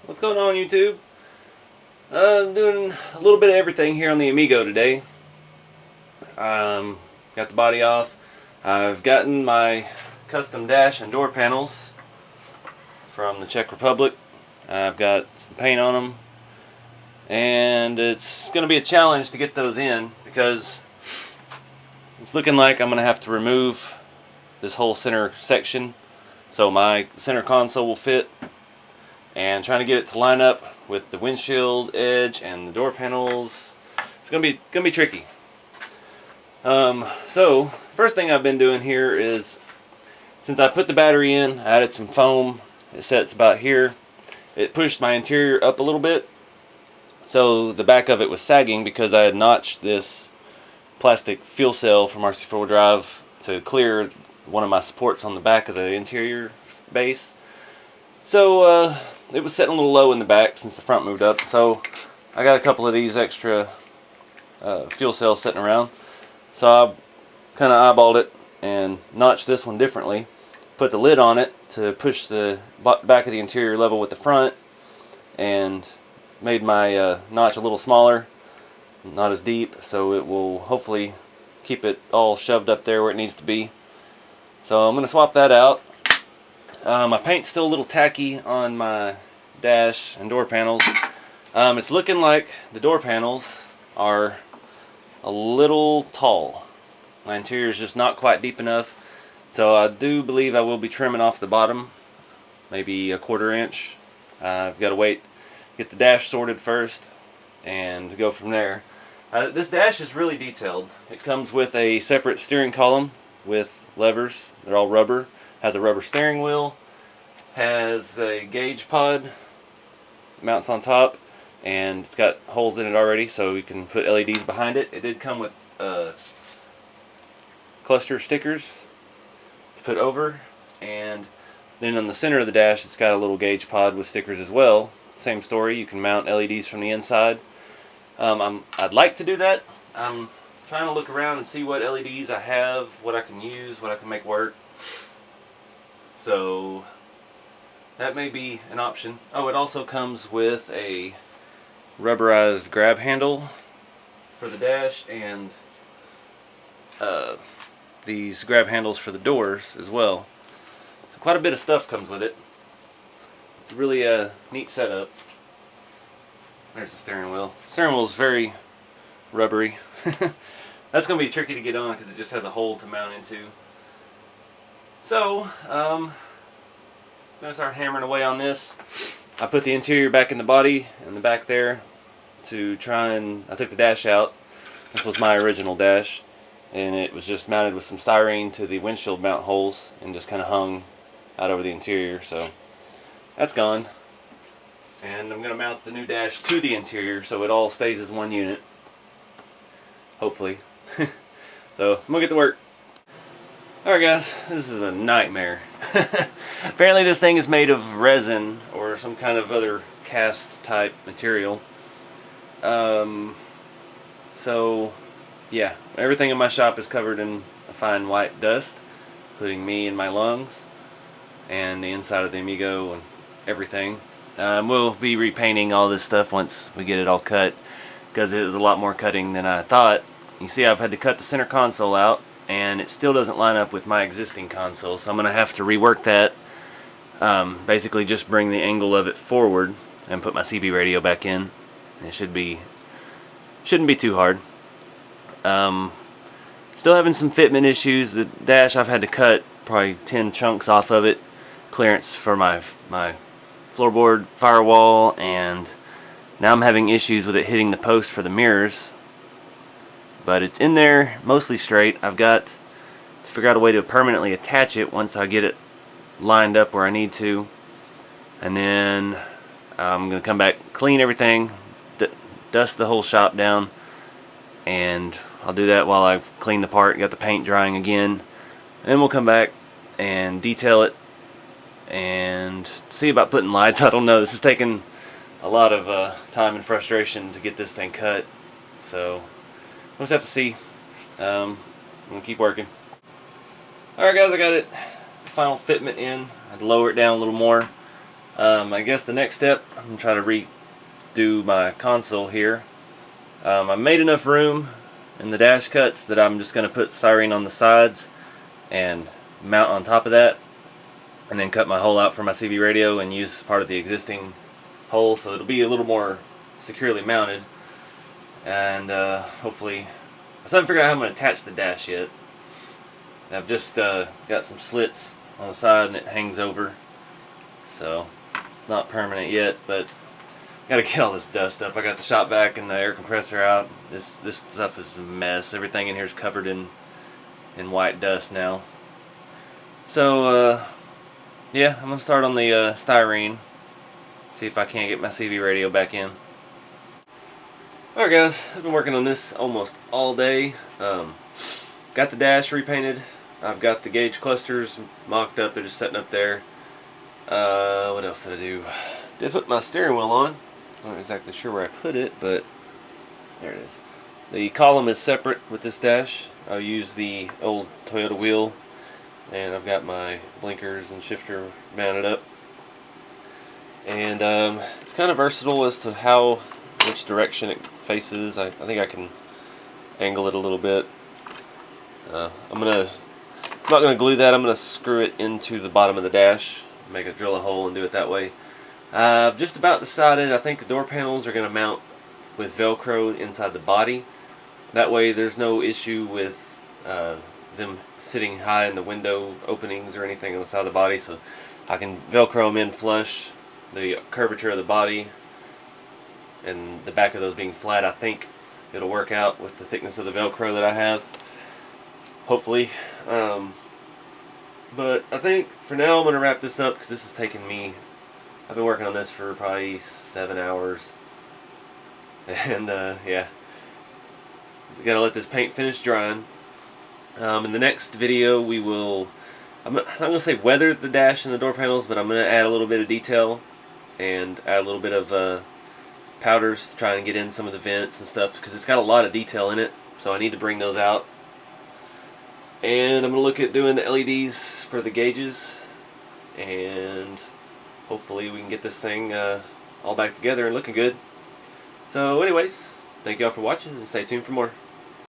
What's going on, YouTube? I'm doing a little bit of everything here on the Amigo today. Got the body off. I've gotten my custom dash and door panels from the Czech Republic. I've got some paint on them, and it's going to be a challenge to get those in because it's looking like I'm going to have to remove this whole center section so my center console will fit. And trying to get it to line up with the windshield edge and the door panels, it's gonna be tricky. So first thing I've been doing here is, since I put the battery in, I added some foam. It sets about here. It pushed my interior up a little bit, so the back of it was sagging because I had notched this plastic fuel cell from RC4 drive to clear one of my supports on the back of the interior base. So it was sitting a little low in the back since the front moved up, so I got a couple of these extra fuel cells sitting around. So I kind of eyeballed it and notched this one differently, put the lid on it to push the back of the interior level with the front, and made my notch a little smaller, not as deep, so it will hopefully keep it all shoved up there where it needs to be. So I'm going to swap that out. My paint's still a little tacky on my dash and door panels. It's looking like the door panels are a little tall. My interior is just not quite deep enough. So I do believe I will be trimming off the bottom, maybe a 1/4 inch. I've got to wait, get the dash sorted first, and go from there. This dash is really detailed. It comes with a separate steering column with levers. They're all rubber. Has a rubber steering wheel, has a gauge pod, mounts on top, and it's got holes in it already so you can put LEDs behind it. It did come with cluster stickers to put over, and then on the center of the dash it's got a little gauge pod with stickers as well. Same story, you can mount LEDs from the inside. I'd like to do that. I'm trying to look around and see what LEDs I have, what I can use, what I can make work. So that may be an option. Oh, it also comes with a rubberized grab handle for the dash and these grab handles for the doors as well. So quite a bit of stuff comes with it. It's really a neat setup. There's the steering wheel. Steering wheel is very rubbery. That's going to be tricky to get on because it just has a hole to mount into. So, I'm going to start hammering away on this. I put the interior back in the body in the back there to try and, I took the dash out. This was my original dash, and it was just mounted with some styrene to the windshield mount holes and just kind of hung out over the interior. So that's gone. And I'm going to mount the new dash to the interior so it all stays as one unit. Hopefully. So I'm going to get to work. Alright guys, this is a nightmare. Apparently this thing is made of resin or some kind of other cast type material. So yeah, everything in my shop is covered in a fine white dust, including me and my lungs, and the inside of the Amigo and everything. We'll be repainting all this stuff once we get it all cut, because it was a lot more cutting than I thought. You see, I've had to cut the center console out, and it still doesn't line up with my existing console, so I'm going to have to rework that. Basically just bring the angle of it forward and put my CB radio back in. It shouldn't be too hard. Still having some fitment issues. The dash, I've had to cut probably 10 chunks off of it. Clearance for my floorboard firewall, and now I'm having issues with it hitting the post for the mirrors. But it's in there, mostly straight. I've got to figure out a way to permanently attach it once I get it lined up where I need to. And then I'm going to come back, clean everything, dust the whole shop down. And I'll do that while I clean the part, got the paint drying again. And then we'll come back and detail it and see about putting lights. I don't know, this is taking a lot of time and frustration to get this thing cut. So we'll just have to see. I'm going to keep working. Alright guys, I got it. Final fitment in. I had to lower it down a little more. I guess the next step, I'm going to try to redo my console here. I made enough room in the dash cuts that I'm just going to put styrene on the sides and mount on top of that, and then cut my hole out for my CV radio and use part of the existing hole, so it'll be a little more securely mounted. And hopefully, I still haven't figured out how I'm going to attach the dash yet. I've just got some slits on the side and it hangs over, so it's not permanent yet, but gotta get all this dust up. I got the shop vac and the air compressor out. This stuff is a mess. Everything in here is covered in white dust now. So yeah, I'm gonna start on the styrene. See if I can't get my CV radio back in. Alright guys, I've been working on this almost all day. Got the dash repainted. I've got the gauge clusters mocked up. They're just sitting up there. What else did I do? Did put my steering wheel on. I'm not exactly sure where I put it, but there it is. The column is separate with this dash. I'll use the old Toyota wheel, and I've got my blinkers and shifter mounted up. And it's kind of versatile as to which direction it faces. I think I can angle it a little bit. I'm not gonna glue that. I'm gonna screw it into the bottom of the dash, drill a hole and do it that way. I've just about decided. I think the door panels are gonna mount with Velcro inside the body. That way, there's no issue with them sitting high in the window openings or anything on the side of the body. So I can Velcro them in flush. The curvature of the body and the back of those being flat, I think it'll work out with the thickness of the Velcro that I have. Hopefully. But I think for now I'm going to wrap this up because this has taken me, I've been working on this for probably 7 hours. And yeah, we got to let this paint finish drying. In the next video I'm not going to say weather the dash and the door panels, but I'm going to add a little bit of detail and add a little bit of powders to try and get in some of the vents and stuff, because it's got a lot of detail in it, so I need to bring those out. And I'm going to look at doing the LEDs for the gauges, and hopefully we can get this thing all back together and looking good. So anyways, thank y'all for watching, and stay tuned for more.